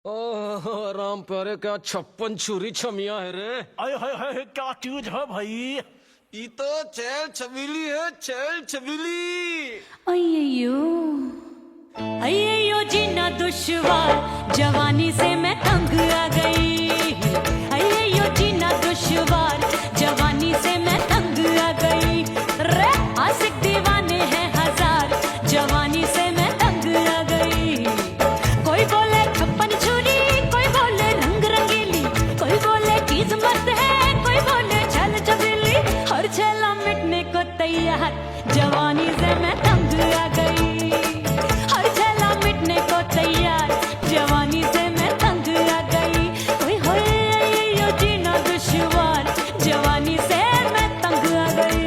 ओह राम प्यारे, क्या 56 छुरी छमिया है रे। अरे हाय हाय क्या चीज है भाई। ये तो चैल छबीली है, चैल छबीली। अय्यो अय्यो जीना दुश्वार, जवानी से मैं तंग आ गई। अय्यो जीना दुश्वार, जवानी से मैं तंग आ गई। रे आशिक दीवाने हैं हजार, जवानी से मैं तंग आ गई। कोई बोले 56 छुरी, कोई बोले रंग रंगीली, कोई बोले चीज मस्त है, कोई बोले छल छबीली। हर छेला मिटने को तैयार, जवानी से मैं तंग आ गई। हर छेला मिटने को तैयार, जवानी से मैं तंग आ गई। ओए होए यो जीना दुश्वार, जवानी से मैं तंग आ गई।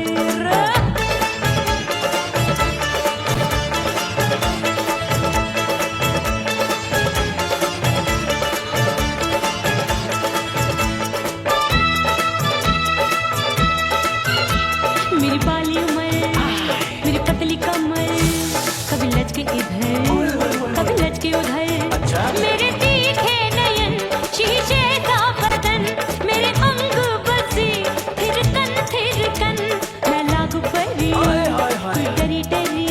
मेरी बाली उमर, मेरी पतली कमर, कभी लचके इधर कभी लचके उधर। मेरे तीखे नयन, शीशे का बदन, मेरे अंग बसी थिरकन। मैं लागू परी, तू डरी डरी,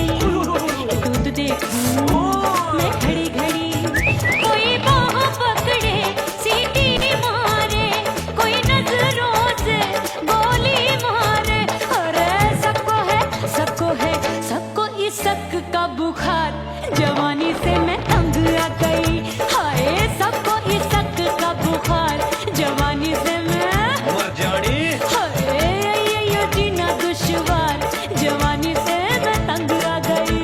दूध देखूं मैं घड़ी घड़ी। कोई बाह पकड़े, सीटी मारे, कोई नजरों से गोली मारे। अरे सबको इस शक का बुखार, जवानी से मैं तंग आ गई। हाय सबको इस शक का बुखार, जवानी से मैं मर जानी। हाय यो जीना दुश्वार, जवानी से मैं तंग आ गई।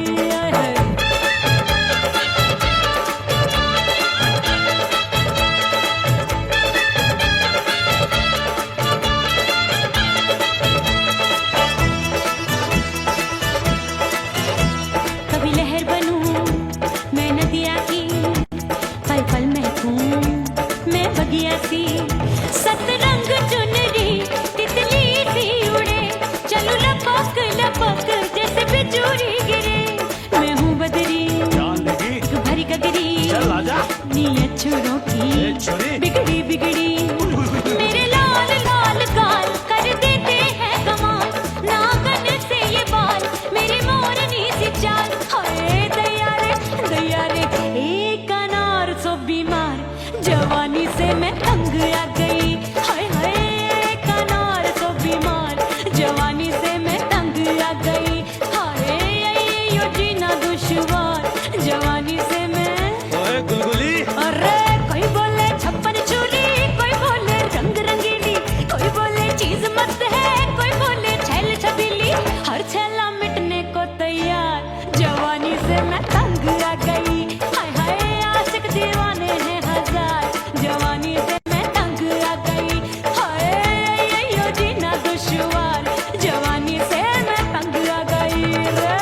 कभी लहर बनूं मैं नदिया की, पल पल महकूं मैं बगिया सी। सतरंग चुनरी तितली सी उड़े, चलूं लपक लपक जैसे बिजुरी गिरे। मैं हूँ बदरी जान लगी एक भरी गगरी, चल आजा। नीयत छोरों की छोरी बिगड़ी बिगड़ी। मेरे लाल लाल गाल कर देते हैं कमाल, नागन से ये बाल मेरी मोरनी सी चाल। हाय दैया रे एक अनार सो बीमार, जवानी से मैं तंग आ गई। हाय हाय एक अनार सो बीमार, जवानी से मैं तंग आ गई। हाय यो जीना दुश्वार, जवानी से मैं। ओए गुलगुली। अरे कोई बोले 56 छुरी, कोई बोले रंग रंगीली, कोई बोले चीज मस्त है, कोई बोले छैल छबीली। हर छेला मिटने को तैयार, जवानी से मैं तंग आ गई। हाय हाय आशिक दीवाने हैं हजार, जवानी से मैं तंग आ गई। हाय यो जीना दुश्वार, जवानी से मैं तंग आ गई रे।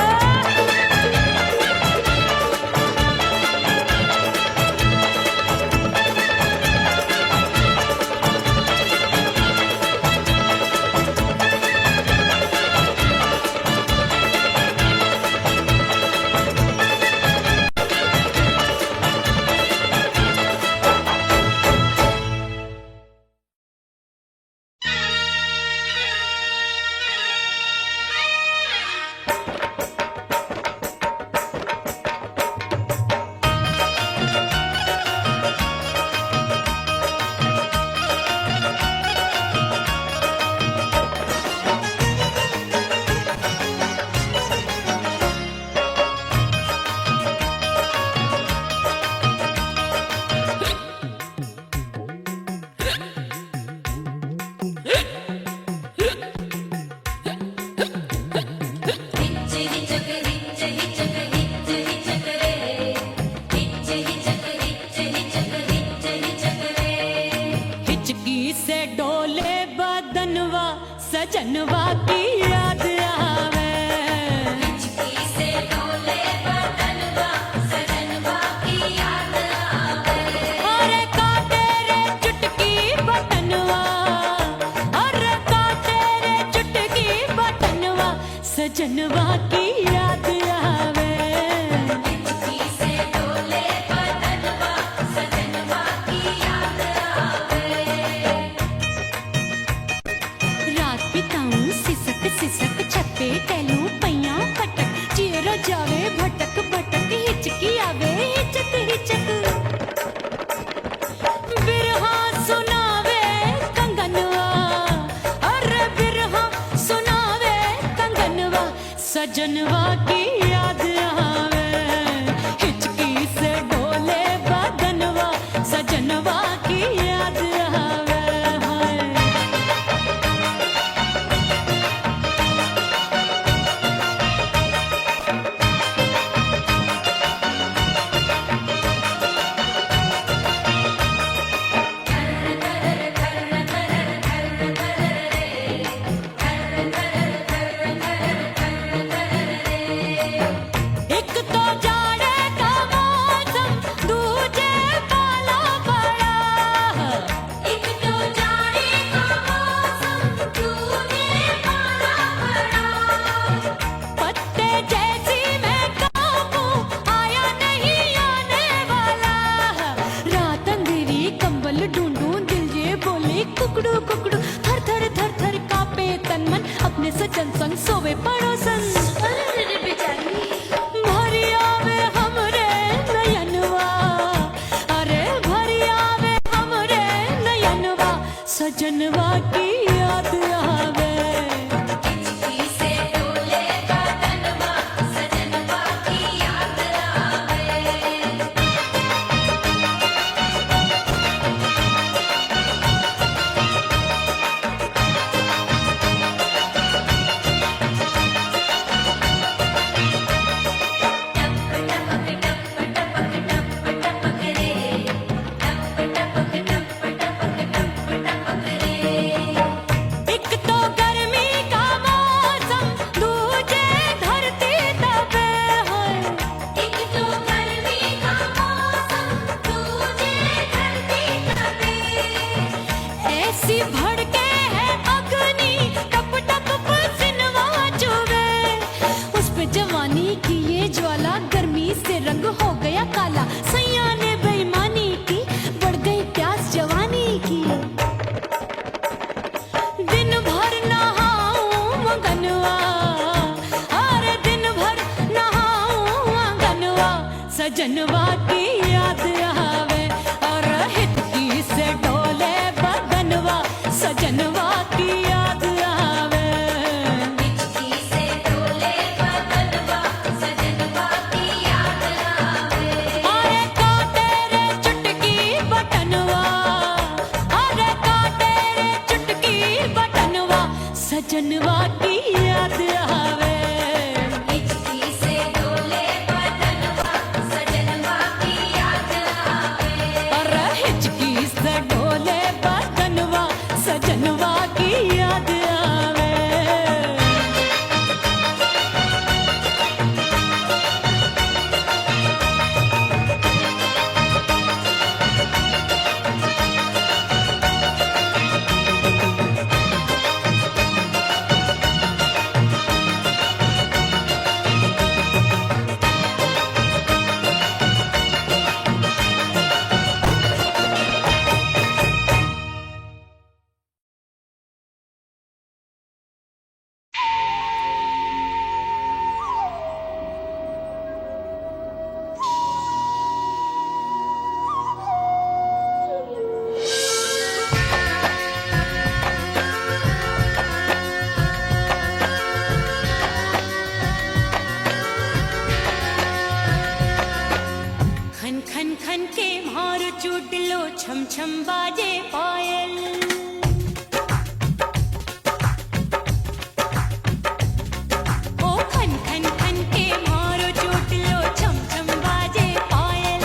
हिचकी से डोले बदनवा, सजनवा की याद आवे। हिचकी से डोले बदनवा, सजनवा की याद आवे। अरे का तेरे चुटकी बटनवा, अरे का तेरे चुटकी बटनवा, सजनवा की याद आवे। हिचकी से डोले बदनवा, सजनवा सजनवा की याद आवे, हिचकी से डोले बदनवा, सजनवा की याद आवे हाय। एक तो जाड़े का मौसम, दूजे पाला पड़ा। एक तो जाड़े का मौसम, दूजे पाला पड़ा। पत्ते जैसी मैं कांपू, आया नहीं आने वाला। रात अंधेरी कंबल ढूंढूं, दिल ये बोले कुकड़ू कुकड़ू। थर थर थर थर कांपे तन मन, अपने सजन संग सोवे पड़ोसन। भरी आवे हमरे नयनवा, अरे भरी आवे हमरे नयनवा, सजनवा की याद आवे। हिचकी से डोले बदनवा, सजनवा की याद आवे। एक तो गर्मी का मौसम, दूजे धरती तपे है। एक तो गर्मी का मौसम, दूजे धरती तपे। ऐसी भड़के है अग्नि, टप टप पसीनवा चुभे। उस पे जवानी की ये ज्वाला, गर्मी से रंग हो गया काला। सैया ने बेईमानी की, बढ़ गई प्यास जवानी की। दिन भर नहाऊं मगनवा, अरे दिन भर नहाऊं आंगनवा, सजनवा की याद आवे। और हिचकी से डोले बदनवा, सजनवा की याद आवे। हिचकी से डोले बदनवा, सजनवा की याद आवे। अरे काटे रे चुटकी बटनवा, अरे काटे रे चुटकी बटनवा, सजनवा की याद आवे। हिचकी से डोले बदनवा, सजनवा की याद आवे। अरे हिचकी से डोले बदनवा, सजनवा की याद आवे। खन खन खन के मारो चुटलो, छम छम बाजे पायल। ओ खन खन खन के मारो चुटलो, छम छम बाजे पायल।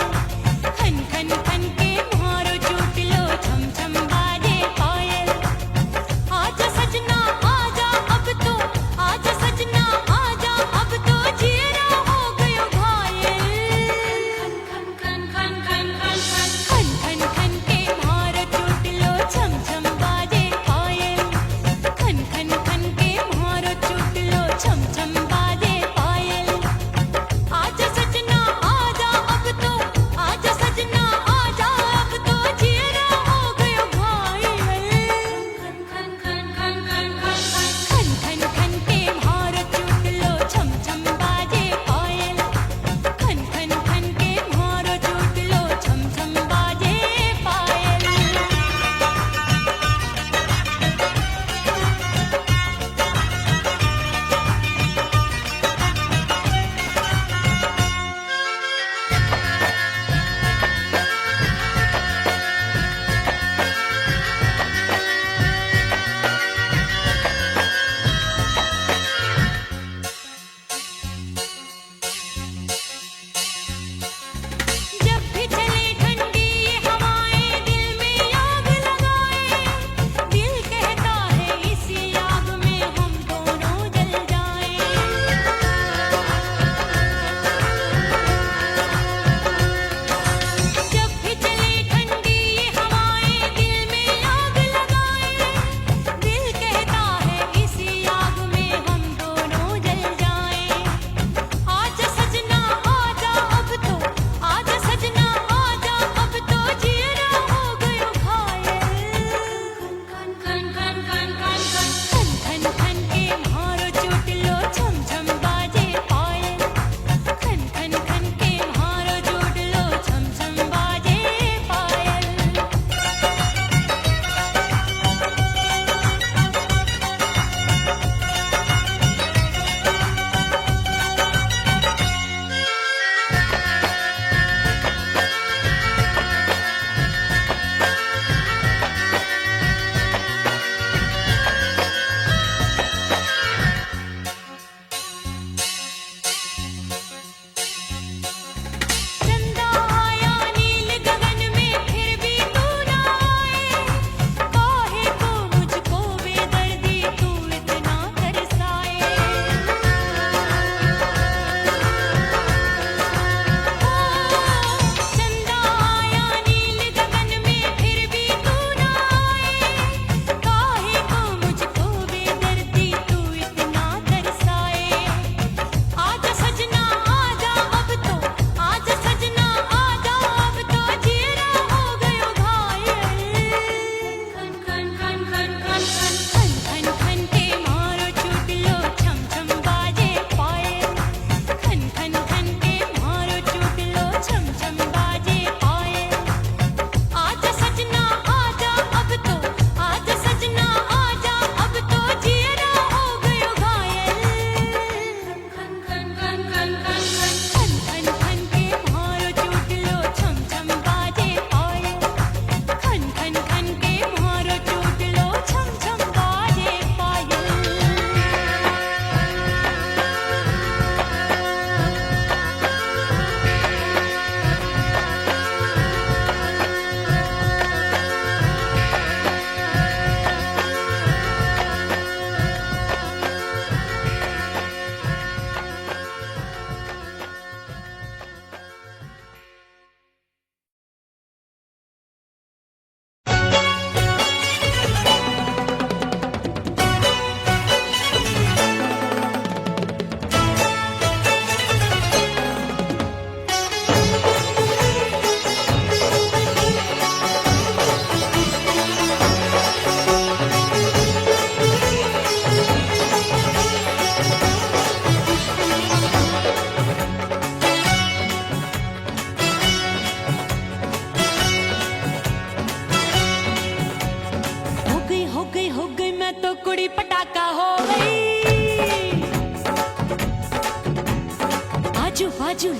खन खन खन के मारो चुटलो, छम छम बाजे पायल। आजा सजना आजा अब तो, आजा सजना आजा अब तो, जीना हो गयो घायल। खन खन खन खन खन खन खन खन खन के मारो चुटलो, छम छम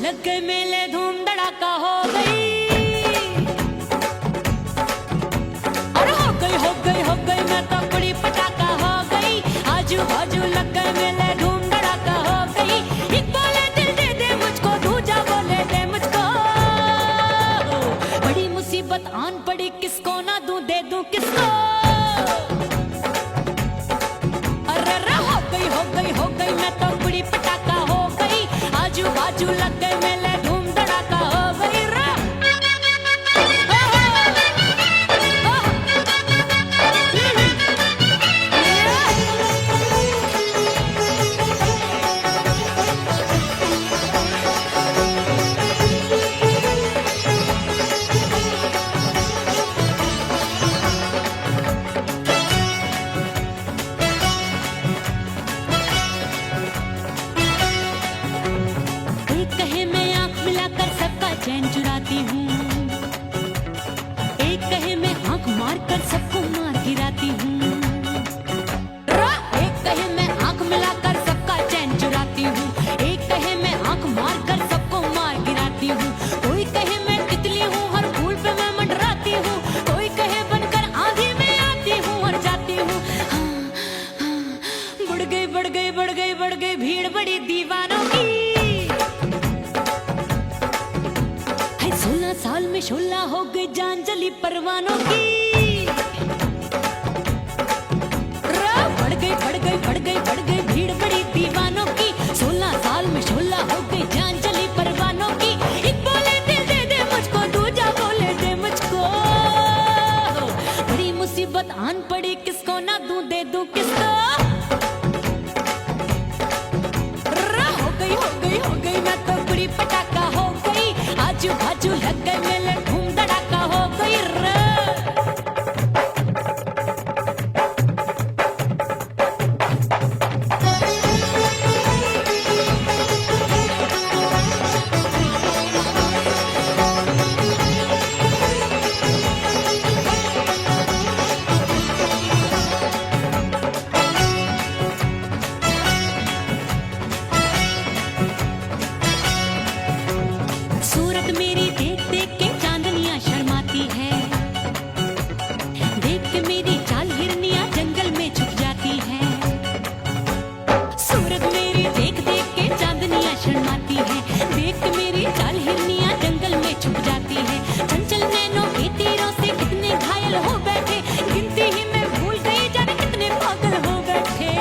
लग गए मेले, धूम धड़ाका हो गई। अरे हो गई मैं तो बड़ी पटाखा हो गई। आजू बाजू लग गए मेले, धूम धड़ाका हो गई। एक बोले दिल दे दे मुझको, दूजा बोले दे मुझको। बड़ी मुसीबत आन पड़ी, किसको ना दूं दे दूं किसको। हो गई मैं तो बड़ी पटाखा हो गई। आजू बाजू लग गए मेले, धूम धड़ाका हो गई रा। चैन चुराती हूँ, एक कहे मैं आंख मार कर सबको मार गिराती हूँ। एक कहे मैं आंख मिलाकर सबका चैन चुराती हूँ, एक कहे मैं आंख मार कर सबको मार गिराती हूँ। कोई कहे मैं तितली हूँ, हर फूल पे मैं मंडराती हूँ। कोई कहे बनकर आंधी में आती हूँ और जाती हूँ। बढ़ गई भीड़ बड़ी दीवानों की। 16 साल में शोला हो गई, जान जली परवानों की। बढ़ गई भीड़ बड़ी दीवानों की। 16 साल में शोला हो गई, जान जली परवानों की। एक बोले दिल दे दे मुझको, दूजा बोले दे मुझको। बड़ी मुसीबत आन पड़ी, किसको ना दूं दे दूं किसको। हो गई मैं तो बड़ी पटाखा हो गई। आजू बाजू लग गए मेले, धूम धड़ाका हो गई रे। सूरत मेरी देख देख के चांदनियां शर्माती है। देख के मेरी चाल हिरनियां जंगल में छुप जाती है। सूरत मेरी देख देख के चांदनियां शर्माती है। देख के मेरी चाल हिरनियां जंगल में छुप जाती है। चंचल नैनों के तीरों से कितने घायल हो बैठे, गिनती ही मैं भूल गई जाने कितने पागल हो बैठे।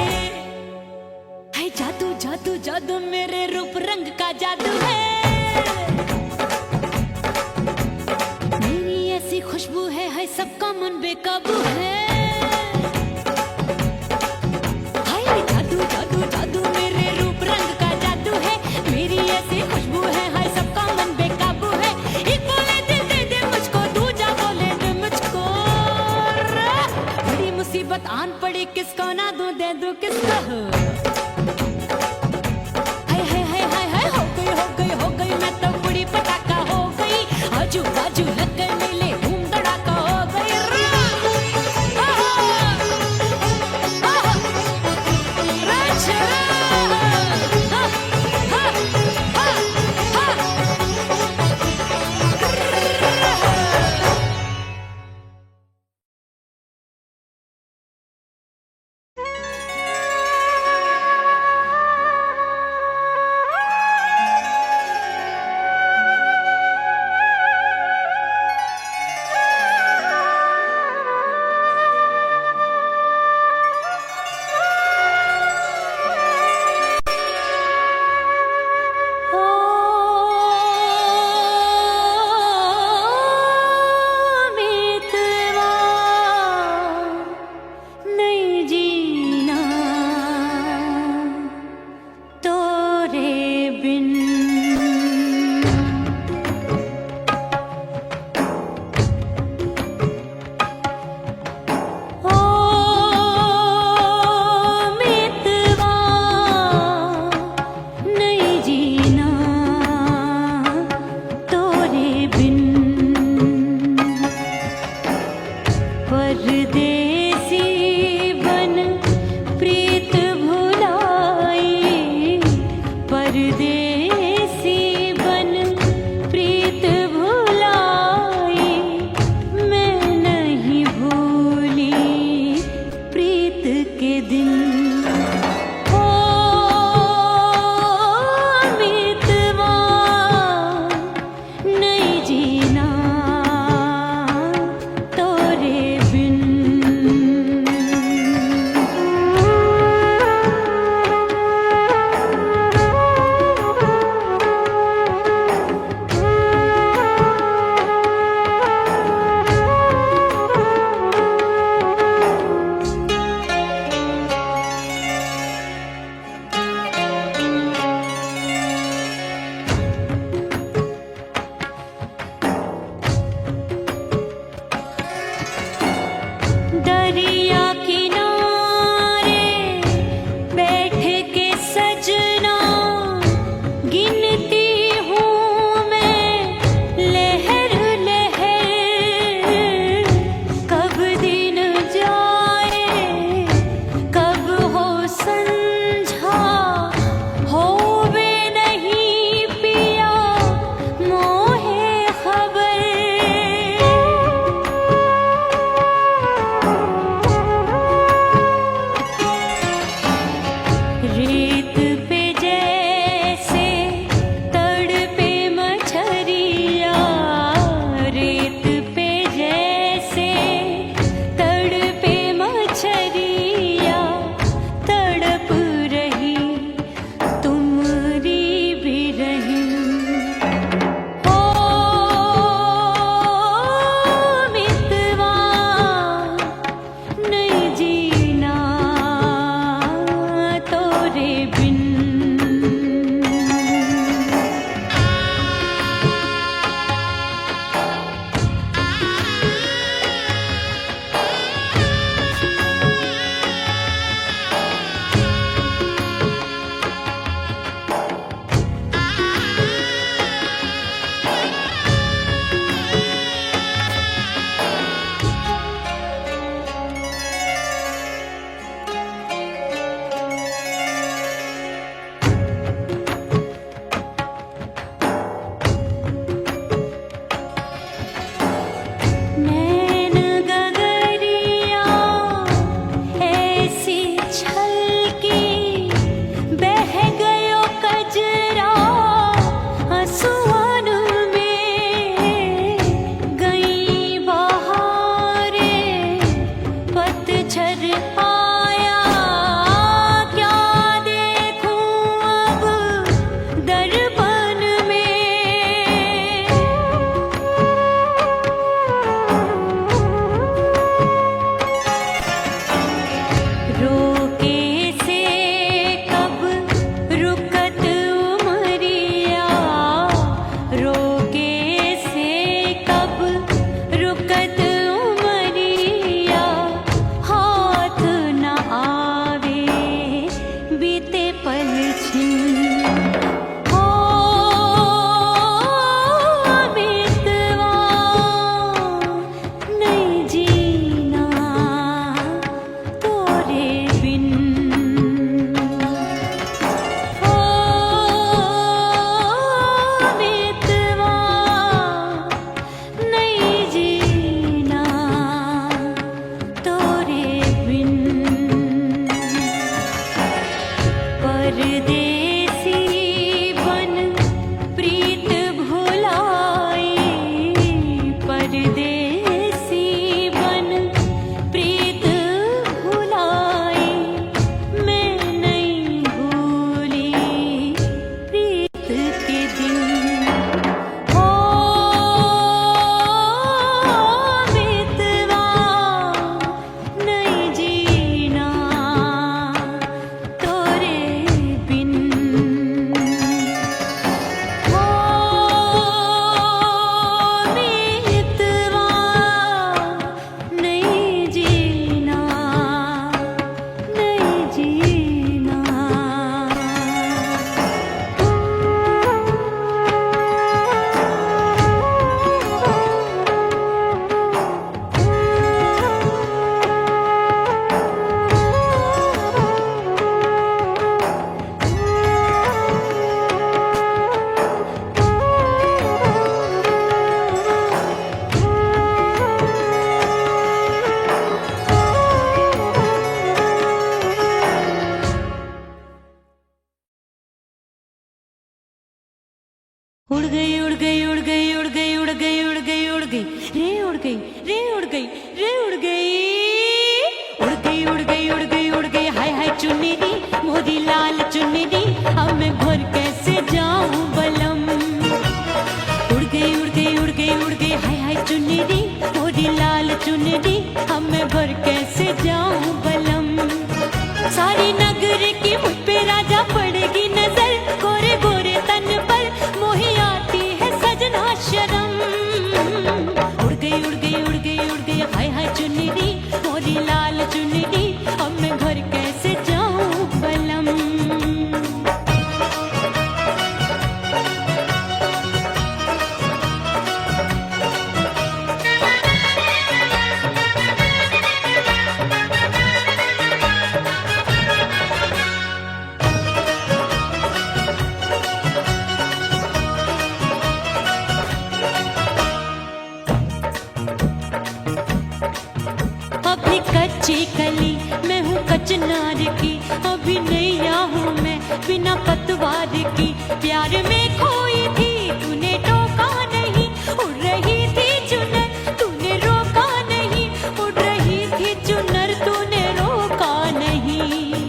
है जादू जादू जादू मेरे रूप रंग का जादू है। खुशबू है सबका मन बेकाबू है। हाय जादू जादू जादू मेरे रूप रंग का जादू है। मेरी ऐसी खुशबू है, हाय सबका मन बेकाबू है। एक बोले दिल दे दे मुझको, दूजा बोले दे मुझको। बड़ी मुसीबत आन पड़ी, किसको ना दूं दे दूं किसको। हाय हो गई मैं तो बड़ी पटाखा हो गई। आजू बाजू लग गए मेले, धूम धड़ाका हो गई रा। उड़ गई रे उड़ गई रे उड़ गई उड़ गई उड़ गई उड़ गई उड़ गई हाय हाय चुन्नी मोरी लाल चुन्नी अब मैं घर कैसे जाऊं बलम उड़ गई उड़ गई उड़ गई उड़ गई हाय हाय चुन्नी मोरी लाल चुन्नी अब मैं घर कैसे जाऊं बलम सारी नगर की मुझ पे राजा पड़ेगी नजर गोरे गोरे तन पर मोही आती है सजना शर्म उड़ गई उड़ गई उड़ गई उड़ गई हाय हाय चुन्नी मोरी लाल चुन्नी अब मैं घर कैसे जाऊं बलम अभी कच्ची कली मैं हूँ कचनार की अभी नैया हूँ मैं बिना पतवार की प्यार में खोई थी तूने टोका नहीं उड़ रही थी चुनर तूने रोका नहीं उड़ रही थी चुनर तूने रोका नहीं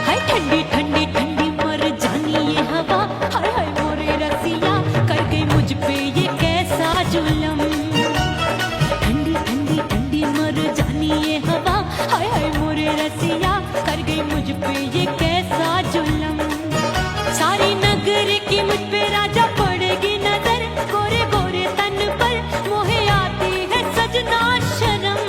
हाय ठंडी ठंडी ठंडी मर जानी ये हवा हाय हाय मोरे रसिया कर गई मुझ पे ये कैसा जुलम ठंडी ठंडी ठंडी मर जानी ये हवा हाय हाय मोरे रसिया कर गई मुझ पे ये कैसा जुलम सारी नगर की मुझ पे राजा पड़ेगी नजर गोरे गोरे तन पर मोहे आती है सजना शर्म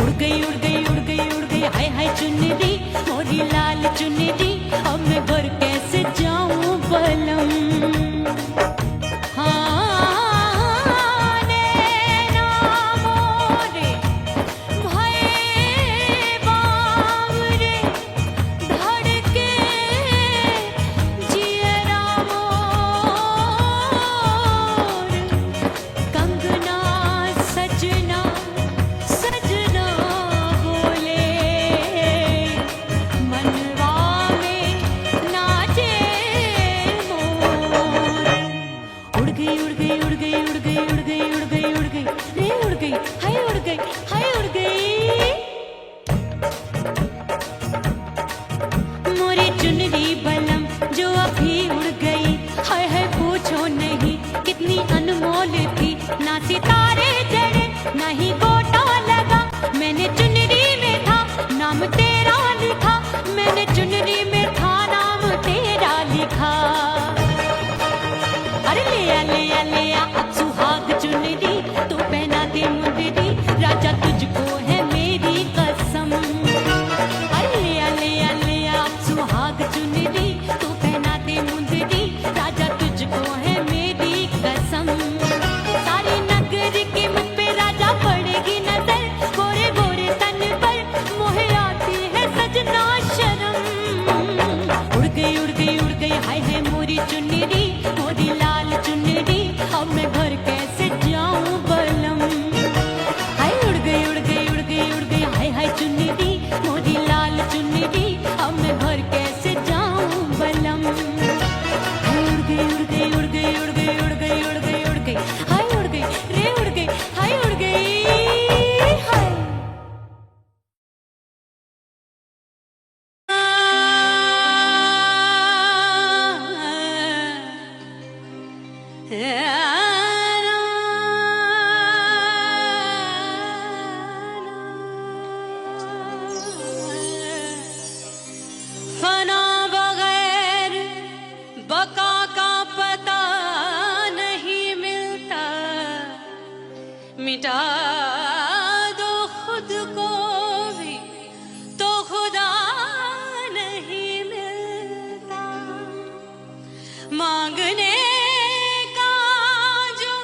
उड़ गई उड़ गई उड़ गई उड़ गई हाय हाय चुन्नी मोरी लाल चुन्नी अब मैं घर कैसे जाऊं बलम चुनरी बलम जो अभी उड़ गई हाय हाय पूछो नहीं कितनी अनमोल थी ना सितारे जड़े ना ही गोटा लगा मैंने चुनरी में था नाम तेरा लिखा मैंने चुनरी में था नाम तेरा लिखा अरे ले आ अब सुहाग चुनरी तू पहना दे मुंदरी राजा तुझको है मेरी कसम अरे ले आ अब सुहाग चुनरी तू पहना दे मुंदरी राजा तुझको है मेरी कसम सारी नगर की मुझ पे राजा पड़ेगी नजर गोरे गोरे तन पर मोहे आती है सजना शर्म उड़ गई उड़ गई उड़ गई हाय हाय मोरी चुन्नी मोरी लाल चुन्नी अब मैं घर कैसे जाऊं बलम हाय उड़ गई उड़ गई उड़ गई उड़ गई हाय हाय चुन्नी मोरी लाल चुन्नी अब मैं घर कैसे जाऊं बलम हाय उड़ गई उड़ गई उड़ गई उड़ गई उड़ गई उड़ गई उड़ गई हाय उड़ गई रे उड़ गई हाय उड़ गई हाय फना बगैर बका का पता नहीं मिलता मिटा दो खुद को भी तो खुदा नहीं मिलता मांगने का जो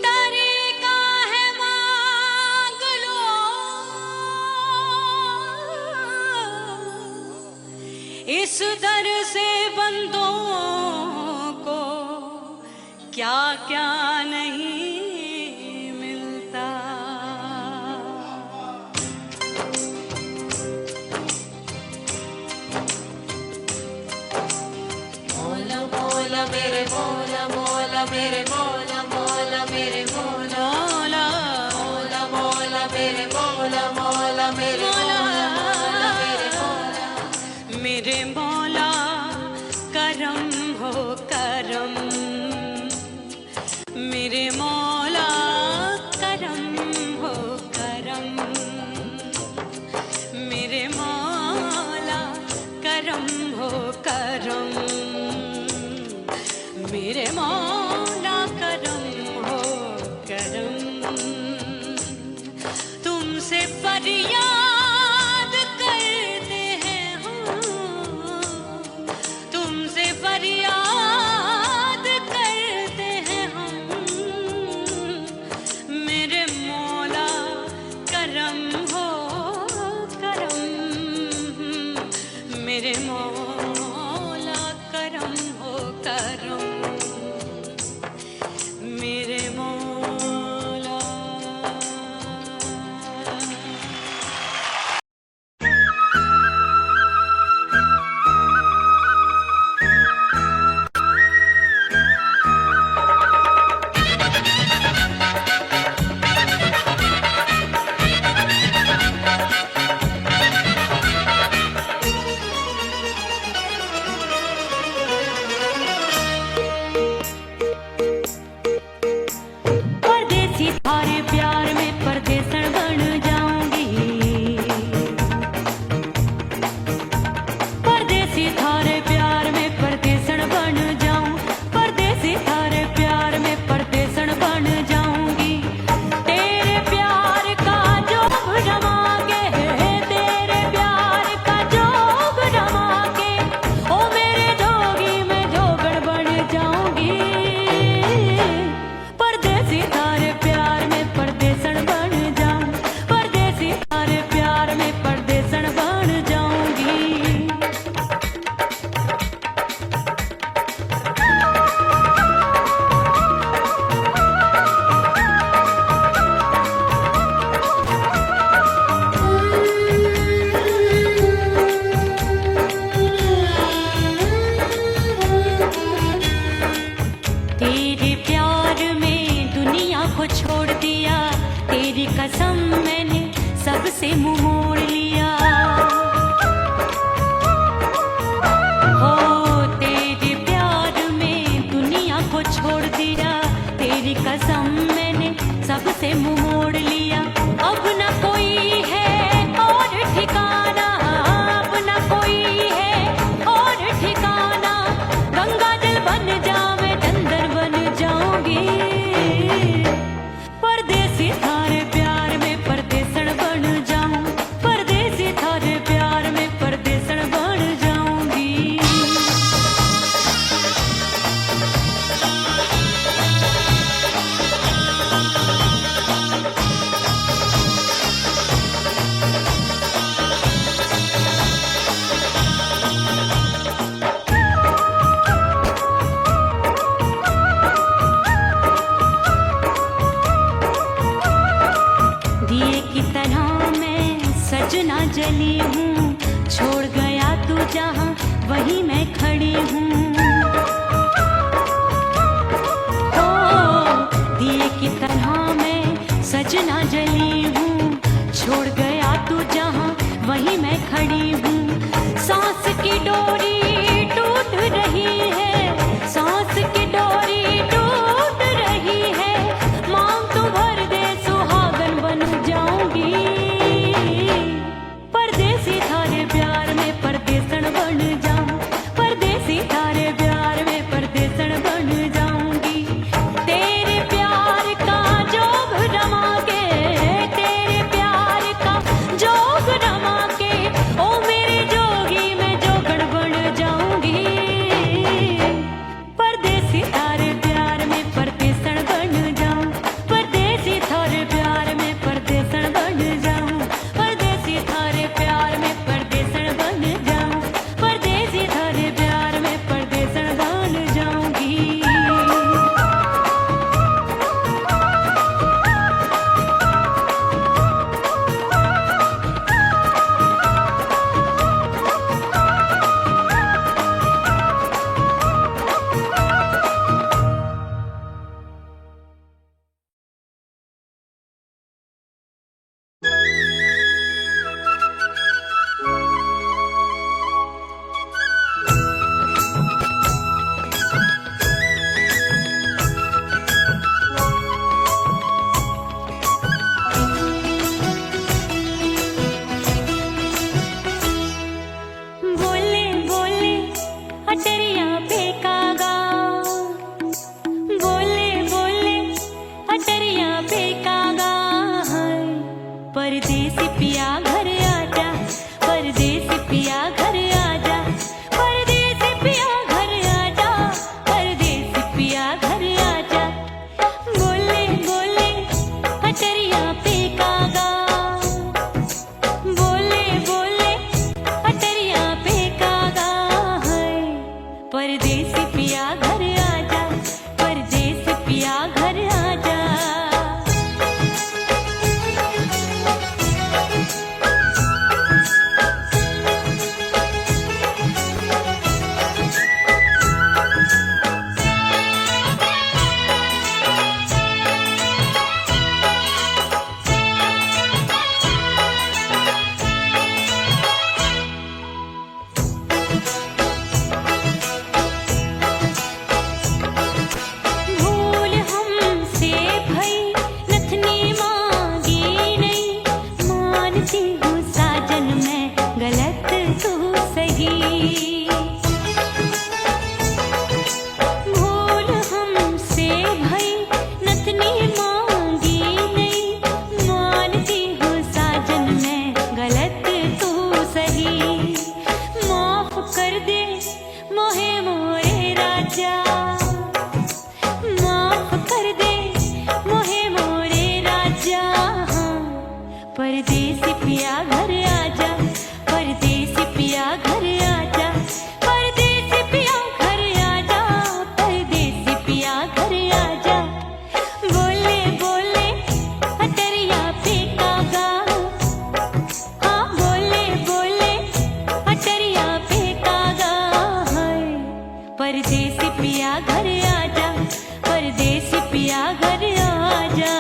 तरीका है मांग लो इस दर से बंदों को क्या क्या नहीं मिलता मौला मौला मेरे मौला मौला मेरे मौला मौला मेरे मौला मेरे मौला करम हो करम, मेरे मौला करम हो करम, मेरे मौला करम हो करम, मेरे मौला करम हो करम। तुमसे फरियाद करते हैं हम, तुमसे फरियाद करते हैं हम, मेरे मौला करम हो करम, मेरे मौला करम हो करम, मेरे मौला। परदेसी थारे प्यार में परदेसन बन जाऊंगी, परदेसी थारे प्यार में परदेसन बन जाऊं, परदेसी थारे प्यार में परदेसन बन जाऊंगी। तेरे प्यार का जोग रमा के, तेरे प्यार का जोग रमा के, ओ मेरे जोगी में जोगड़ बन जाऊंगी। परदेसी थारे प्यार में परदेसन बन जाऊं, परदेसी थारे प्यार में परदेसन बन जाऊंगी। तेरे प्यार में दुनिया को छोड़ दिया, तेरी कसम मैंने सबसे मुंह मोड़ लिया। हो तेरे प्यार में दुनिया को छोड़ दिया, तेरी कसम मैंने सबसे मुंह मोड़ लिया। अब न कोई है और ठिकाना, अब न कोई है और ठिकाना, गंगा जल बन जावे चंदन बन जाऊंगी। परदेसी थारे प्यार में परदेसन बन जाऊं, परदेसी थारे प्यार में परदेसन बन जाऊंगी। दिए की तरह मैं सजना जली हूँ, छोड़ गया तू जहाँ वहीं मैं खड़ी हूँ। ओ दिए की तरह मैं सजना जली हूँ, छोड़ गया तू जहाँ वहीं मैं खड़ी हूँ। सांस की डोरी टूट रही है, सांस की डोरी टूट रही है, मांग तू भर दे सुहागन बन जाऊंगी। परदेसी थारे प्यार में परदेसन बन जाऊं, परदेसी थारे प्यार में परदेसन बन जाऊंगी। तेरे प्यार का जोग रमा के, तेरे प्यार का जोग रमा के, ओ मेरे जोगी में जोगड़ बन परदेसी पिया घर आजा, परदेसी पिया घर आजा, परदेसी पिया घर आजा, परदेसी पिया घर आजा। बोले बोले अटरिया पे कागा, हाँ बोले बोले अटरिया पे कागा है। परदेसी पिया घर आजा, परदेसी पिया घर आजा।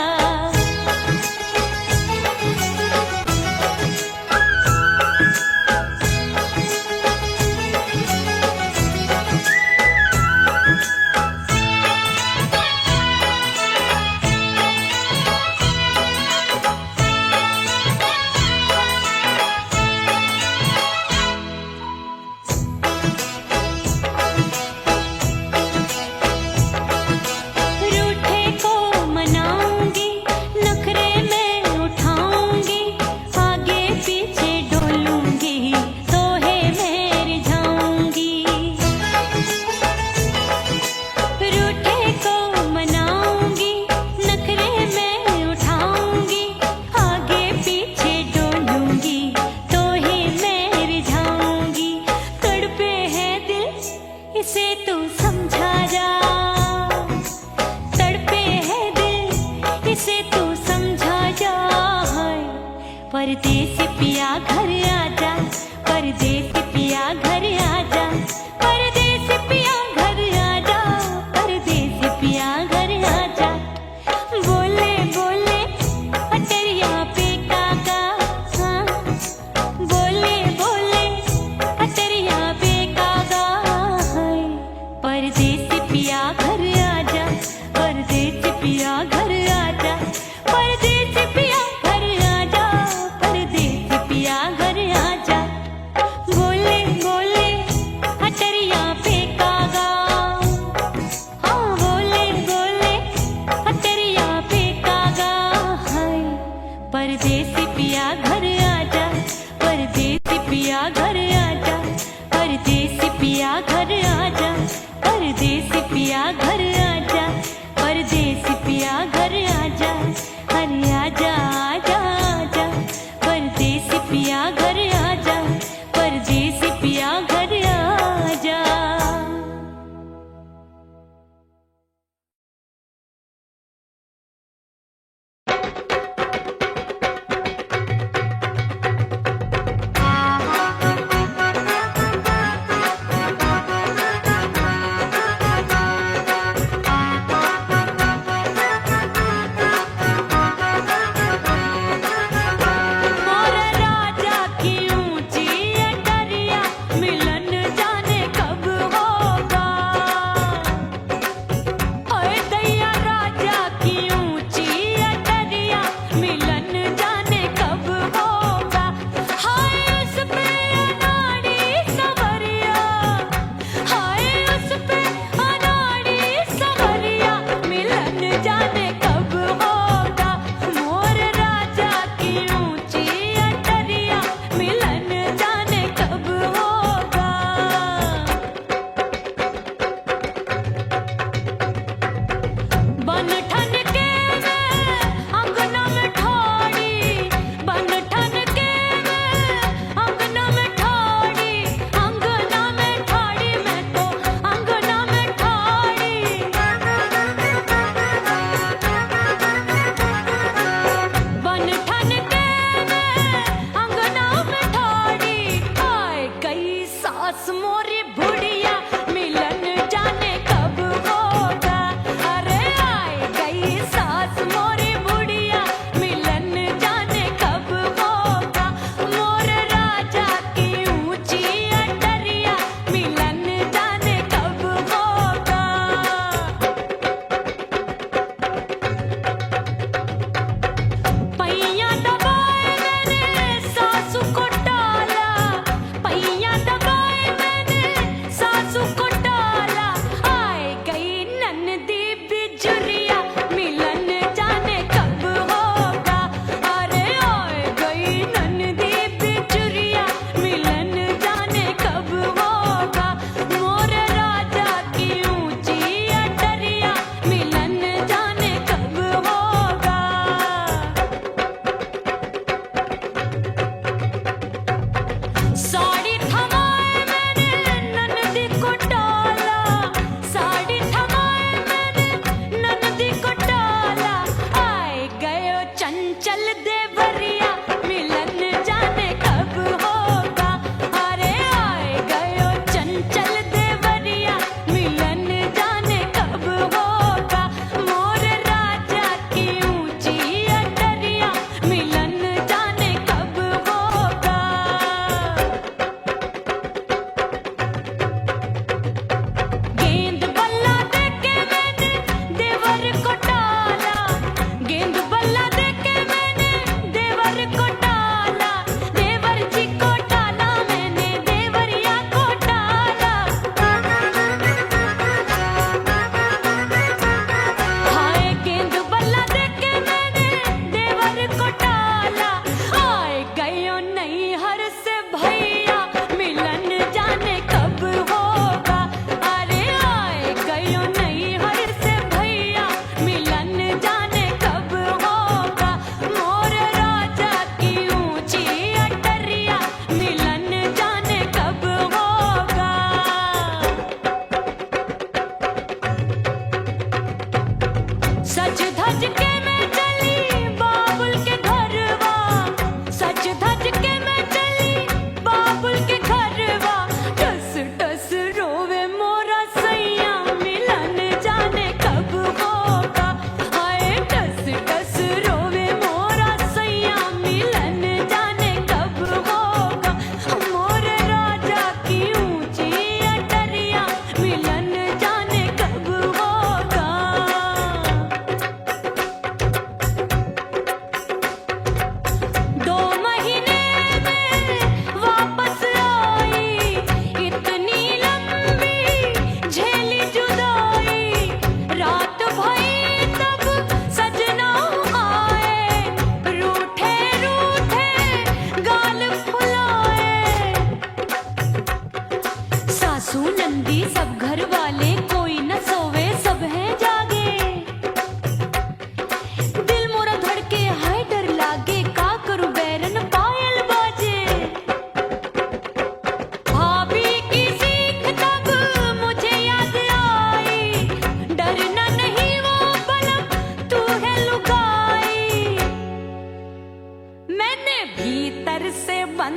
रूठे को मनाऊंगी, नखरे में उठाऊंगी, आगे पीछे डोलूंगी, तो है मैं जाऊंगी। रूठे को मनाऊंगी, नखरे में उठाऊंगी, आगे पीछे डोलूंगी, तो है मैं जाऊंगी। तड़पे है दिल इसे तू समझा जा, तड़पे है दिल इसे तू समझा जा। परदेसी पिया घर आजा, परदेसी पिया घर आजा, परदेसी पिया घर आजा, परदेसी पिया घर आजा। बोले बोले अटरिया पे कागा, हाँ बोले बोले अटरिया पे कागा है। परदेसी पिया घर आजा, परदेसी पिया घर आजा, परदेसी पिया घर आजा, परदेसी पिया घर आजा। बोले बोले अटरिया पे कागा, हाँ बोले बोले अटरिया पे कागा है। परदेसी पिया घर आजा, परदेसी पिया घर आजा, परदेसी पिया घर आजा, परदेसी पिया घर आजा, परदेसी पिया घर आजा। अरे आजा आजा आजा, परदेसी पिया घर आजा, परदेसी पिया घर आजा।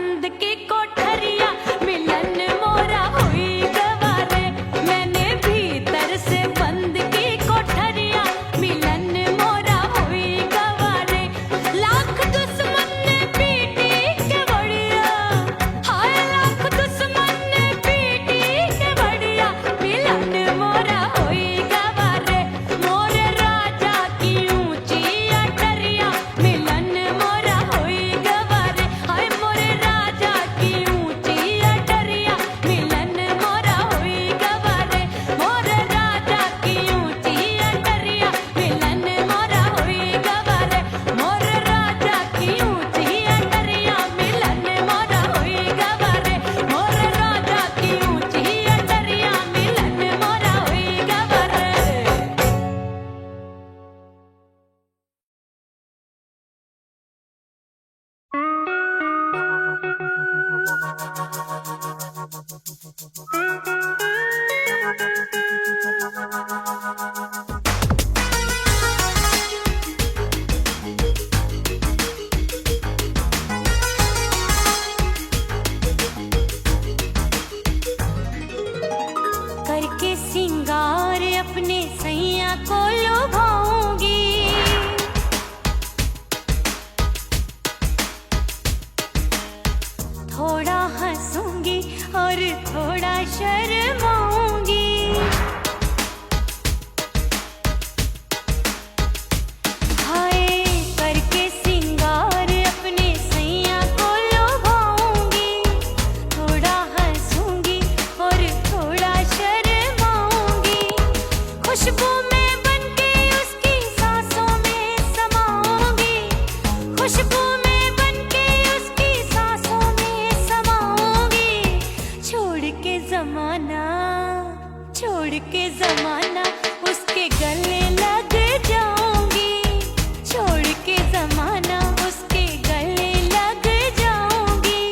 बंद की कोठरिया मिलन मोरा हुई गवारे मैंने भीतर से बंद की कोठरिया मिलन मोरा हुई गवारे लाख दुश्मन ने पीटी के बढ़िया हाय लाख दुश्मन ने पीटी के बढ़िया मिलन मोरा हुई गवारे मोरे राजा की ऊंची अटरिया मिलन मोरा हुई गवारे हाय मोरे राजा की ऊंची अटरिया मिलन मोरा हुई गवारे मोरे राजा की ऊंची अटरिया मिलन मोरा हुई गवारे मोरे राजा की ऊंची अटरिया मिलन मोरा हुई गवारे मोरे राजा की ऊंची अटरिया मिलन मोरा हुई गवारे करके सिंगार अपने सैया को लुभाऊंगी थोड़ा हंसूंगी और थोड़ा शर्माऊंगी हाय करके सिंगार अपने सैया को लुभाऊंगी थोड़ा हंसूंगी और थोड़ा शर्माऊंगी खुशबू में बनके उसकी सांसों में समाऊंगी खुशबू में बनके उसकी सांसों में समाऊंगी छोड़ के जमाना उसके गले लग जाऊंगी छोड़ के जमाना उसके गले लग जाऊंगी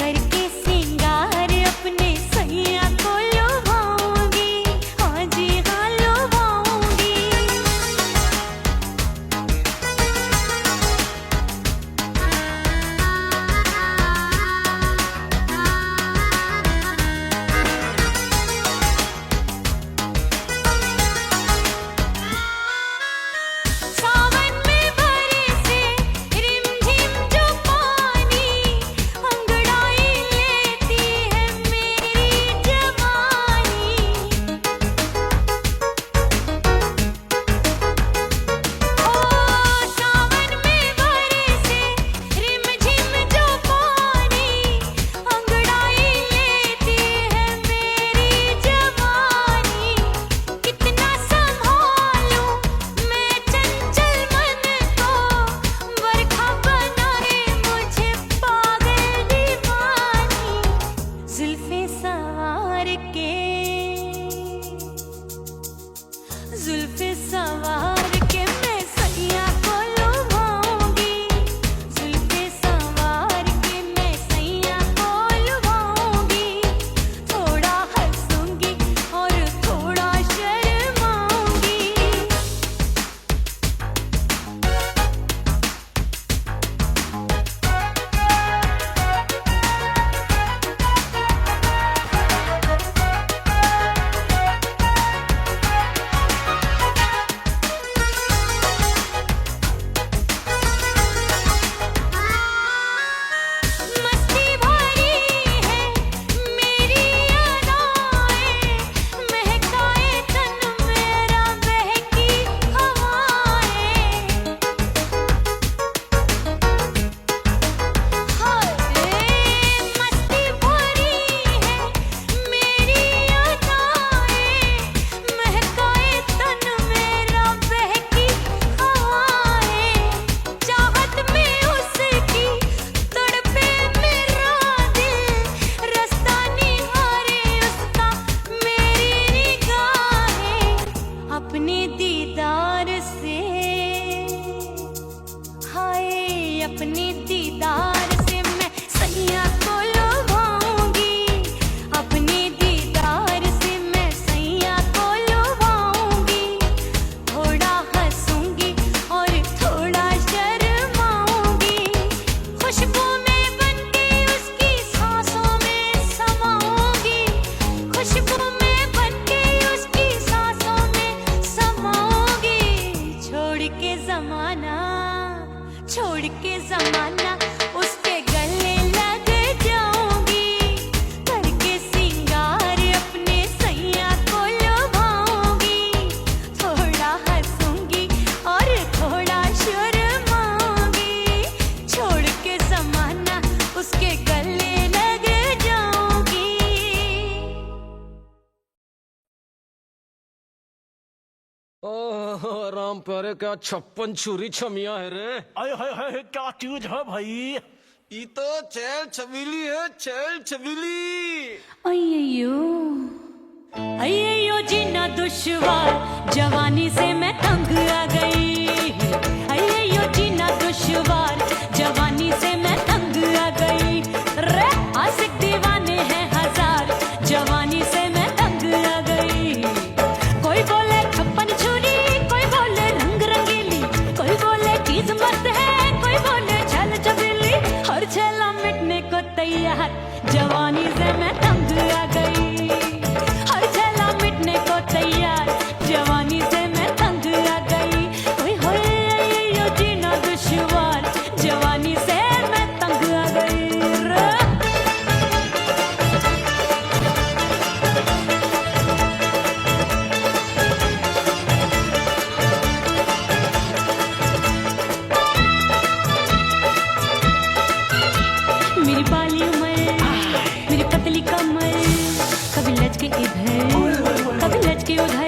करके सिंगार अपने सैया को लुभाऊंगी हाँ जी हाँ लुभाऊंगी सावन में बरसे रिमझिम जो पानी अंगड़ाई लेती है मेरी जवानी ओ सावन में बरसे रिमझिम जो पानी अंगड़ाई लेती है मेरी जवानी कितना संभालूं मैं चंचल मन को बरखा बनाए मुझे पागल दीवानी जुल्फे सवार के मैं सैया को लुभाऊंगी जुल्फे सवार के मैं सैया को लुभाऊंगी थोड़ा हंसूंगी और थोड़ा शर्माऊंगी खुशबू में बनके छोड़ के जमाना उसके गले लग जाऊंगी, करके सिंगार अपने सैया को लुभाऊंगी, थोड़ा हंसूंगी और थोड़ा शर्माऊंगी, छोड़ के जमाना उसके गले लग जाऊंगी। ओह राम प्यारे, क्या 56 छुरी छमिया है रे। आय हाय हाय क्या चीज है भाई। ये तो चैल छबीली है, चैल छबीली। अय्यो अय्यो जीना दुश्वार, जवानी से मैं तंग आ गई। अय्यो जीना दुश्वार, जवानी से मैं तंग आ गई। रे आशिक दीवाने हैं हजार, जवानी से मैं तंग आ गई। कोई बोले 56 छुरी, कोई बोले रंग रंगीली, कोई बोले चीज मस्त है, कोई बोले छल छबीली। हर छेला मिटने को तैयार, जवानी से मैं तंग आ गई। हर छेला मिटने को तैयार, जवानी से मैं तंग आ गई। ओए होए यो जीना दुश्वार, जवानी से मैं तंग आ गई। मेरी बाली उमर, मेरी पतली कमर, कभी लचके इधर, कभी लचके उधर।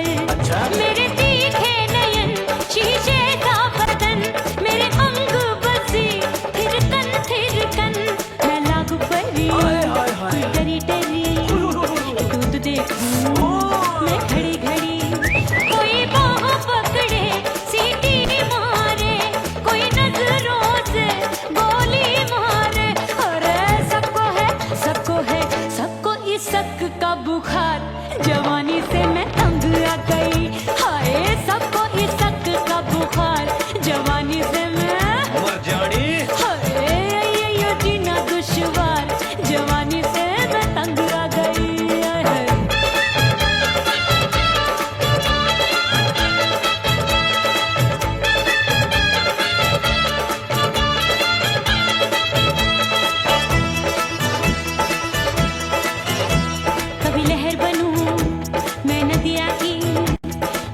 मेरे तीखे नयन, शीशे का बदन, मेरे अंग बसे थिरकन, मैं लागू परी, डरी डरी, दूध देखूं मैं घड़ी घड़ी। कोई बाह पकड़े, सीटी मारे, कोई नजरों से गोली मारे। अरे सबको इस शक का बुखार, जवानी से मैं तंग आ गई। हाय सबको इस शक का बुखार, जवानी से मैं मर जानी। हाय यो जीना दुश्वार, जवानी से मैं तंग आ गई। हाय। कभी लहर बनूं मैं नदिया की,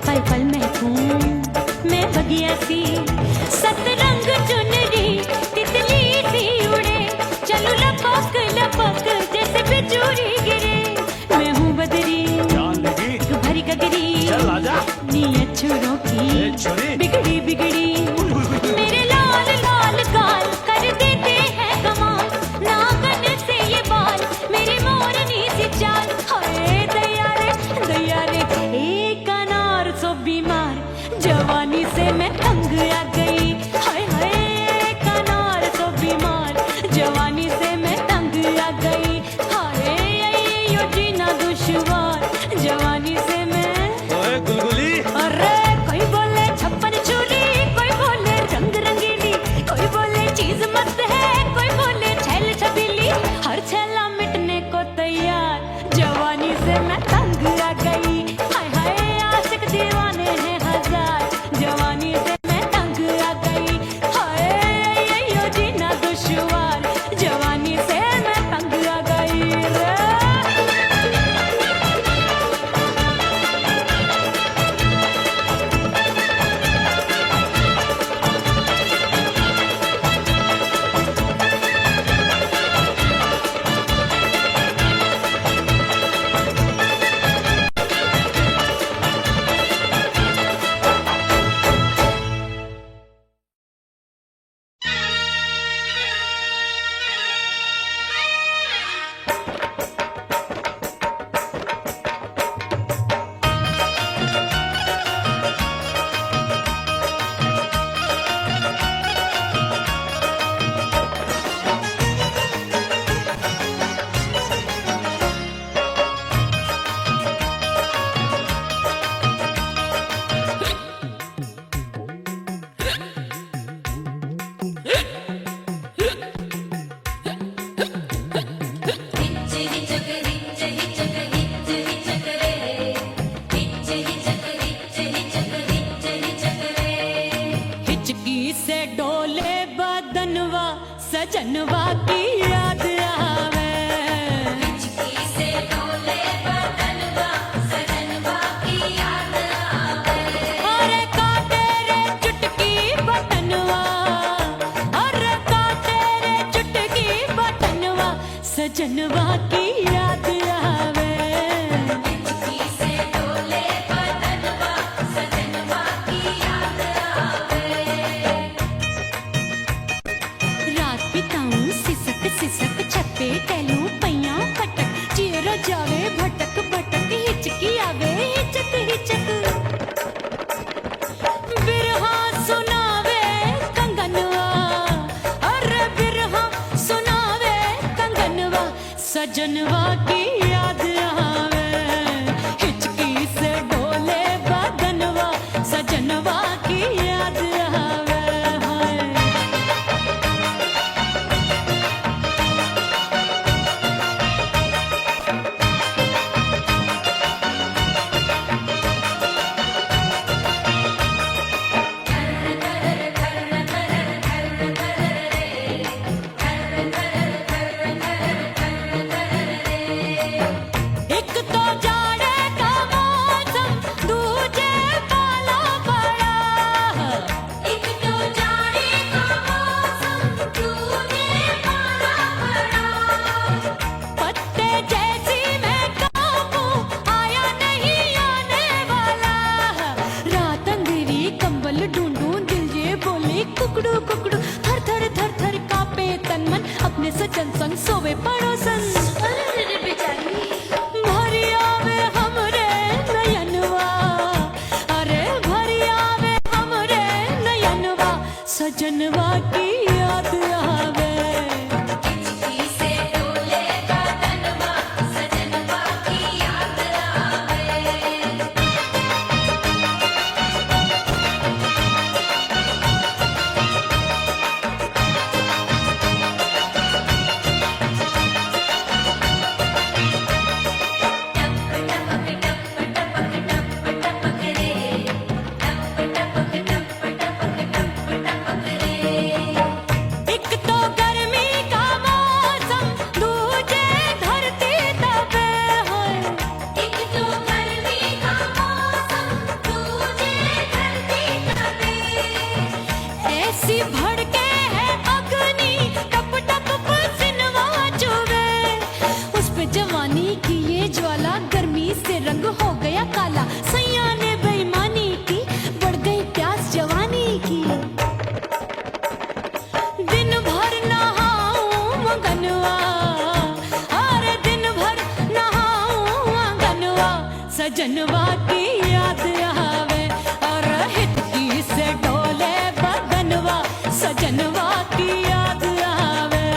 पल पल महकूं मैं बगिया सी। सतरंग चुनरी तितली सी उड़े, चलूं लपक लपक जैसे बिजुरी गिरे। मैं हूँ बदरी जान लगी। एक भरी गगरी, चल आजा। नीयत छुरों ए की छुरी। बिगड़ी बिगड़ी। मेरे लाल लाल गाल कर देते हैं कमाल, नागन से ये बाल मेरी मोरनी सी चाल। हाय दैया रे एक अनार सो बीमार, जवानी से मैं तंग आ गई। हाय हाय एक अनार सो बीमार, जवानी से मैं तंग आ गई। हाय यो जीना दुश्वार, जवानी से मैं। ओए गुलगुली। अरे कोई बोले 56 छुरी, कोई बोले रंग रंगीली, कोई बोले चीज मस्त है, कोई बोले छल छबीली। हर छेला मिटने को तैयार, जवानी से मैं तंग आ गई। हाय हाय आशिक दीवाने हैं हजार, जवानी से मैं तंग आ गई। हाय यो जीना दुश्वार, जवानी से मैं तंग आ गई रे। से डोले सजनवा की याद आवे। हिचकी से डोले बदनवा सजनवा की याद आवे। अरे का तेरे चुटकी बटनवा, अरे का तेरे चुटकी बटनवा सजनवा की याद आवे। हिचकी से डोले बदनवा सजनवा की याद आवे। रात बिताऊं सिसक सिसक छत पे टहलूं पैया पटक, चेहरा जावे भटक भटक, हिचकी आवे हिचक हिचक। बिरहा सुनावे कंगनवा, अरे बिरहा सुनावे कंगनवा सजनवा की याद आवे। हिचकी से डोले बदनवा सजनवा की याद आवे। हाय एक तो जाड़े का मौसम, दूजे पाला पड़ा। एक तो जाड़े का मौसम दूजे पाला पड़ा। पत्ते जैसी मैं कांपू, आया नहीं आने वाला। रात अंधेरी कंबल ढूंढूं, दिल ये बोले कुकड़ू कुकड़ू। थर थर थर थर कांपे तन मन, अपने सजन संग सोवे पड़ोसन। अरे बेचारी भरी आवे हमरे नयनवा, अरे भरी आवे हमरे नयनवा सजनवा की याद आवे। हिचकी से डोले बदनवा सजनवा की याद आवे। एक तो गर्मी का मौसम, दूजे धरती तपे होए। एक तो गर्मी का मौसम दूजे धरती तपे। ऐसी भड़के है अग्नि, टप टप पसीनवा चुभे। उस पे जवानी की ये ज्वाला, गर्मी से रंग हो गया काला। सैया ने बेईमानी की, बढ़ गई प्यास जवानी की। दिन भर नहाऊं मंगनवा, अरे दिन भर नहाऊं आंगनवा सजनवा की याद आवे। और हिचकी से डोले बदनवा सजनवा की याद आवे।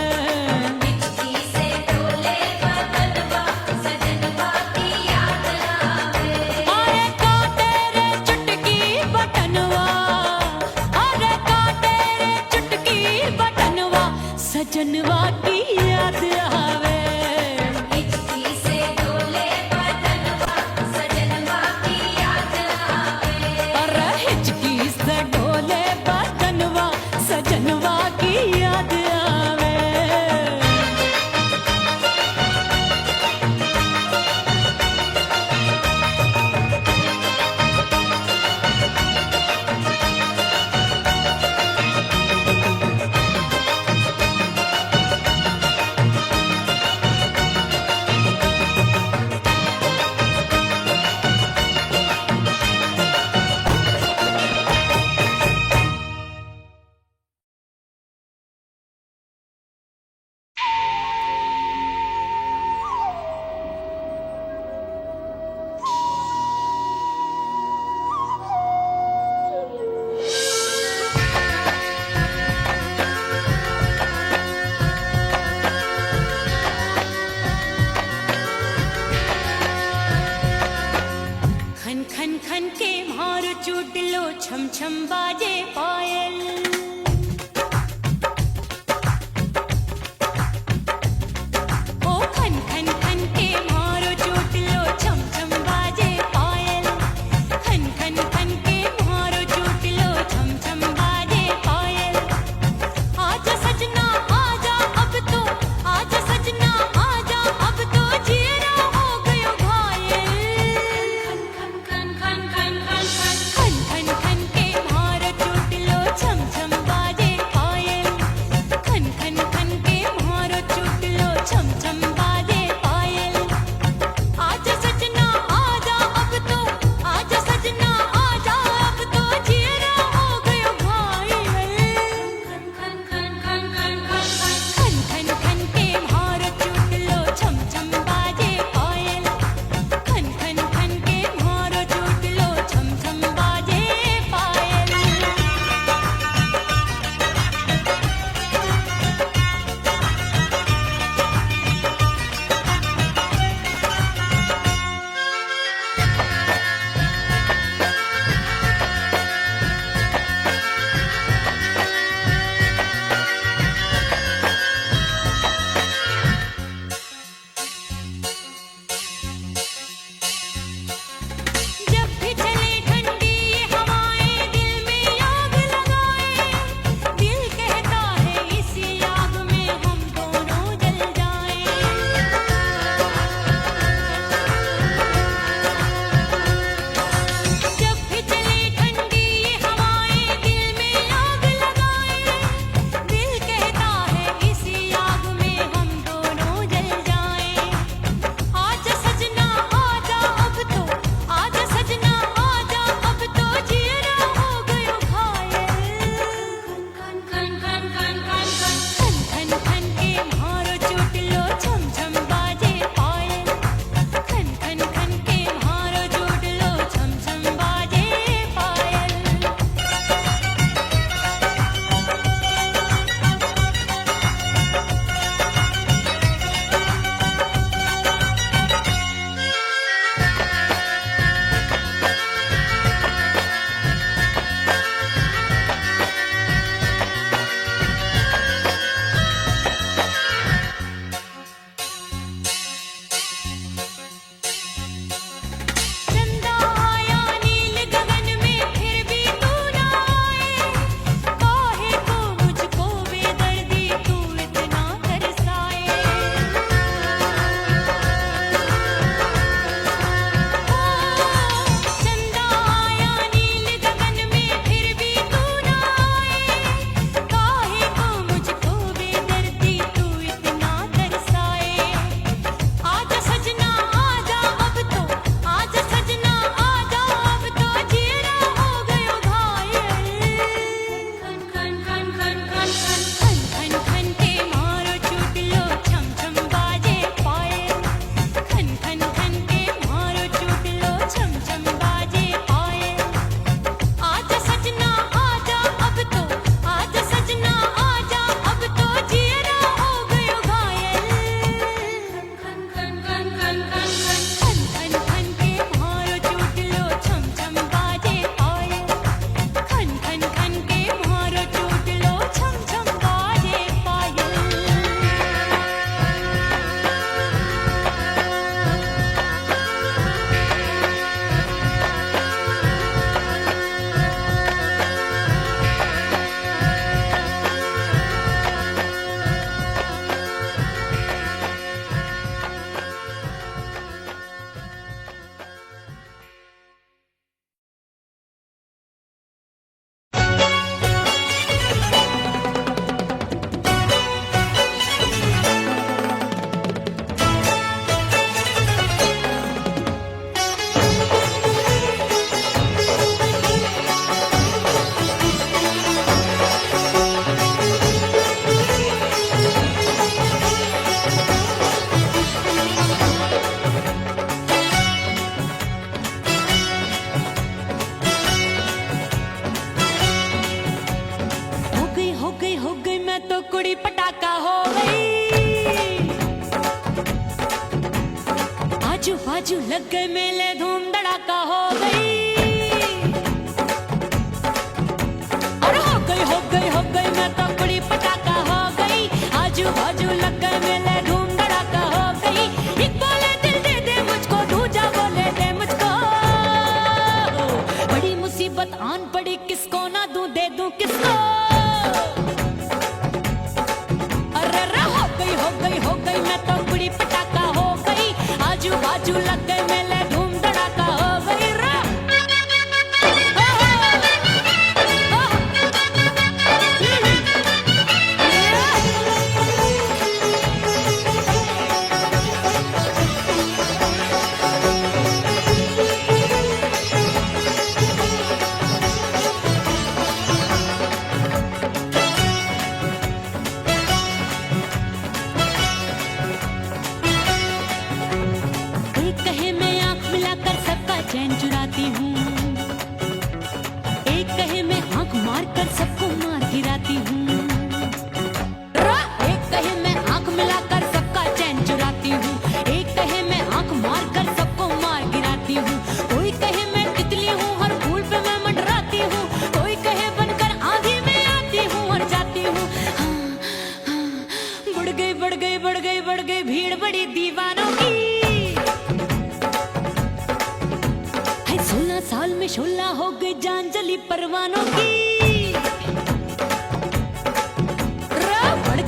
हिचकी से डोले बदनवा सजनवा की याद आवे। अरे का तेरे चुटकी बटनवा, अरे का तेरे चुटकी बटनवा सजनवा की याद आवे। हिचकी से डोले बदनवा सजनवा की याद आवे। और हिचकी से डोले बदनवा सजनवा की याद आवे। मैं तो कुड़ी पटाखा हो गई। आजू बाजू लग गए मेले, धूम धड़ाका हो गई। और हो गई मैं तो कुड़ी पटाखा हो गई। आजू बाजू लग गए मेले, धूम धड़ाका हो गई। एक बोले दिल दे दे मुझको, दूजा बोले दे मुझको। बड़ी मुसीबत आन पड़ी, किसको ना दूं दे दूं किसको। अरे हो गई मैं तो कुड़ी पटाखा हो गई। आजू बाजू लग गए मेले, धूम धड़ाका हो गई रा। एक कहे मैं आंख मिलाकर सबका चैन चुराती हूँ, एक कहे मैं आंख मारकर सबको मार गिराती हूँ। एक कहे मैं आंख मिलाकर सबका चैन चुराती हूँ, एक कहे मैं आंख मारकर सबको मार गिराती हूँ। कोई कहे मैं तितली हूँ, हर फूल पे मैं मंडराती हूँ। कोई कहे बनकर आंधी में आती हूँ और जाती हूँ। बढ़ गई भीड़ बड़ी दीवानों की। 16 साल में शोला हो गई, जान जली परवानों की। बढ़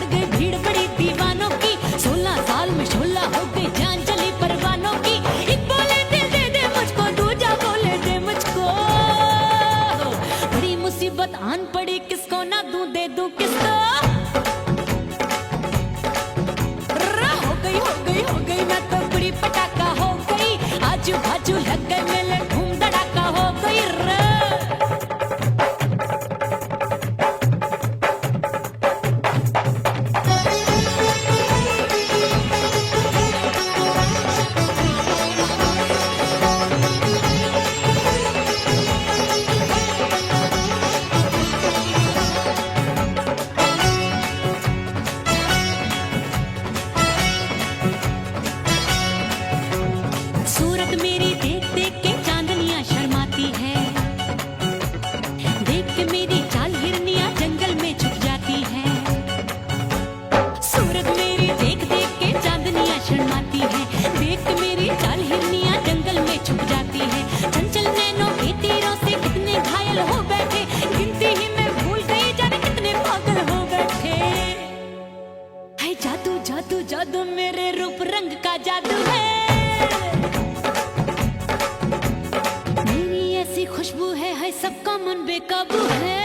गई भीड़ बड़ी दीवानों की। 16 साल में शोला हो गई, जान जली परवानों की। एक बोले दिल दे दे मुझको, दूजा बोले दे मुझको। बड़ी मुसीबत आन पड़ी, किसको ना दूं दे दूं किसको। हो गई मैं तो कुड़ी पटाखा हो गई। आजू बाजू लग गए मेले, धूम धड़ाका हो गई रे। सूरत मेरी देख देख के चांदनियां शर्माती है। देख के मेरी चाल हिरनियां जंगल में छुप जाती है। सूरत मेरी देख देख के चांदनियां शर्माती है। देख के मेरी चाल हिरनियां जंगल में छुप जाती है। चंचल नैनों के तीरों से कितने घायल हो बैठे, गिनती ही मैं भूल गई, जाने कितने पागल हो बैठे। है जादू जादू जादू मेरे रूप रंग का जादू है। मेरी ऐसी खुशबू है सबका मन बेकाबू है।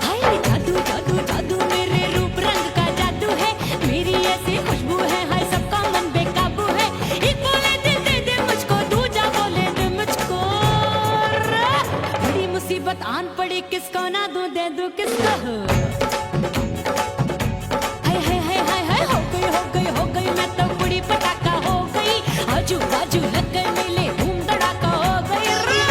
हाय जादू जादू जादू मेरे रूप रंग का जादू है। मेरी ऐसी खुशबू है सबका मन बेकाबू है। एक बोले दिल दे दे मुझको, दूजा बोले दे मुझको। बड़ी मुसीबत आन पड़ी, किसको ना दूं दे दूं किसको। हो गई मैं तो कुड़ी पटाखा हो गई। आजू बाजू लग गए मेले, धूम धड़ाका हो गई रा।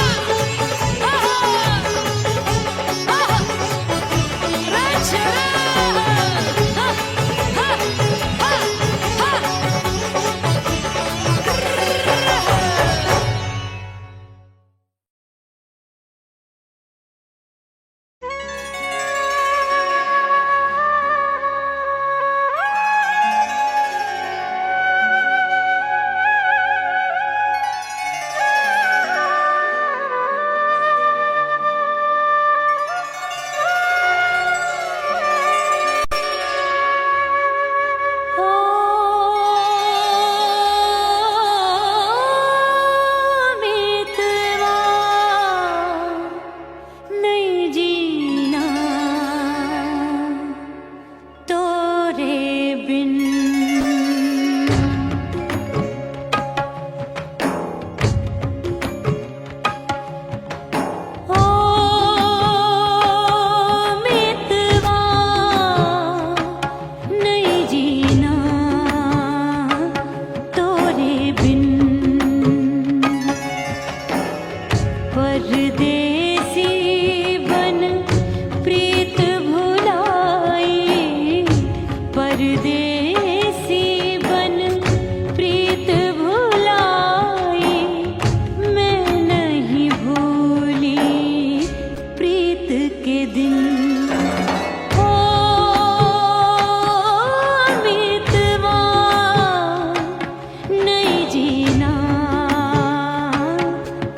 दिन ओ मितवा नहीं जीना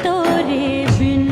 तोरे बिन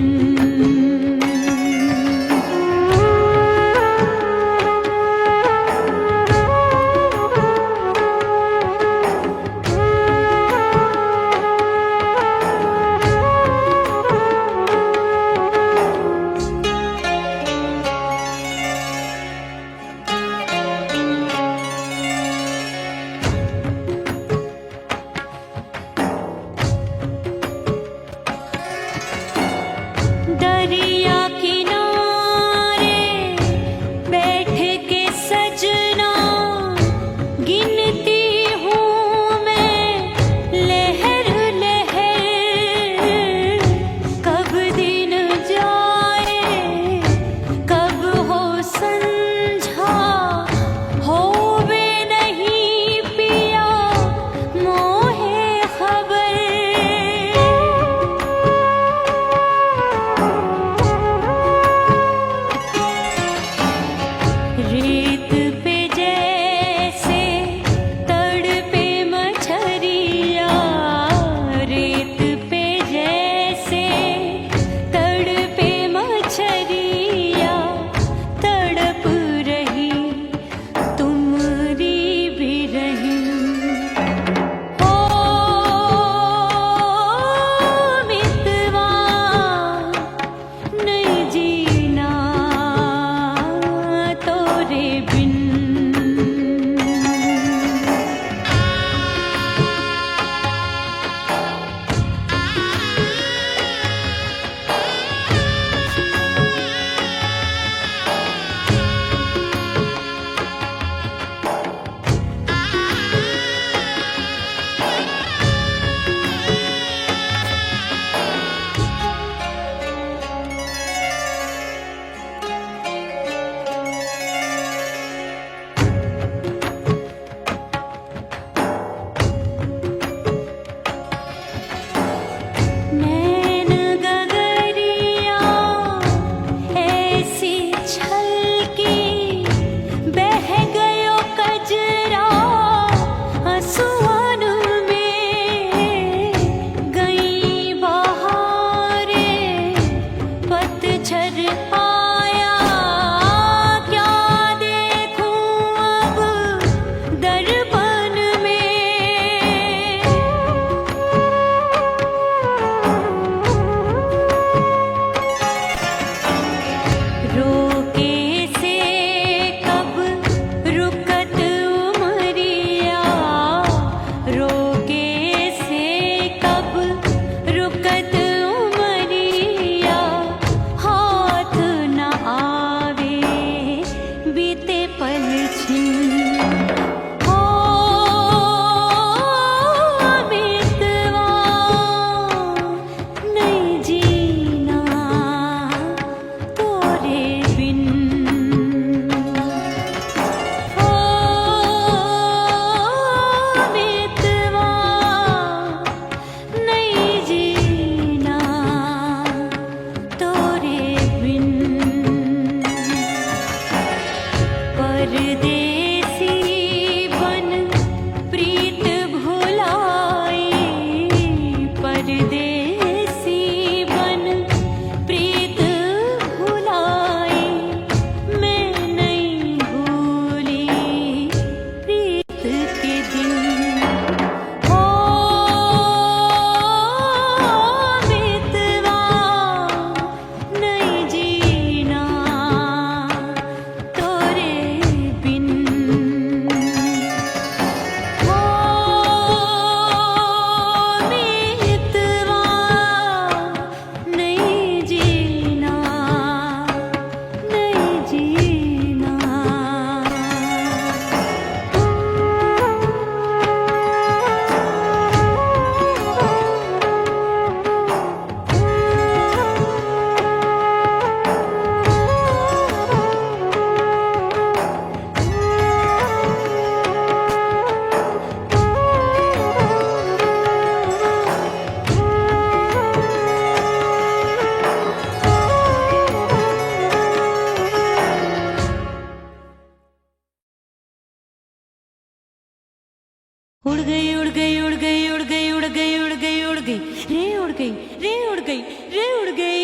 उड़ गई उड़ गई उड़ गई उड़ गई उड़ गई उड़ गई उड़ गई रे उड़ गई रे उड़ गई रे उड़ गई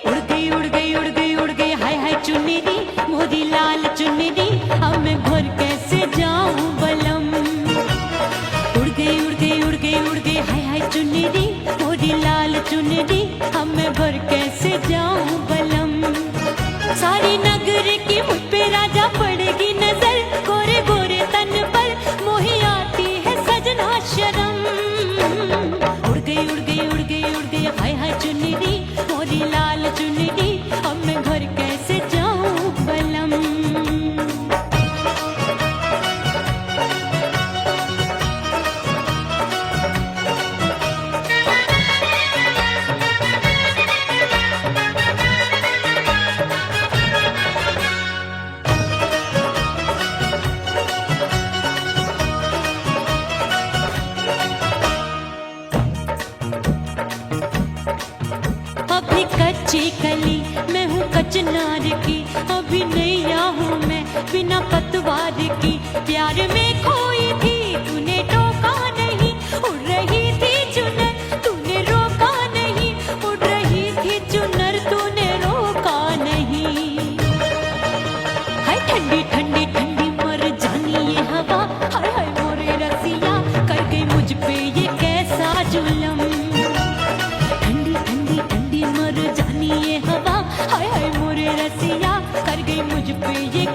उड़ गई उड़ गई उड़ गई उड़ गई हाय हाय चुन्नी दी मोदी लाल चुन्नी दी अब मैं घर कैसे जाऊं बलम उड़ गई उड़ गई उड़ गई उड़ गई हाय हाय चुन्नी दी मोदी लाल चुन्नी दी अब मैं घर कैसे जाऊं बलम सारी नगर की मुझ पे राजा पड़ेगी नजर गोरे गोरे तन पर मोही आती है सजना शर्म उड़ गई उड़ गई उड़ गई उड़ गई हाय हाय चुन्नी दी मोरी लाल चुन्नी दी अब मैं घर कैसे जाऊं बलम अभी कच्ची कली मैं हूँ कचनार की अभी नैया हूँ मैं बिना पतवार की प्यार में खोई थी तूने टोका नहीं उड़ रही थी चुनर तूने रोका नहीं उड़ रही थी चुनर तूने रोका नहीं हाय ठंडी ठंडी ठंडी मर जानी ये हवा हाय हाय मोरे रसिया कर गई मुझ पे ये कैसा जुलम ठंडी ठंडी ठंडी मर जानी ये हवा हाय हाय मोरे रसिया कर गई मुझ पे ये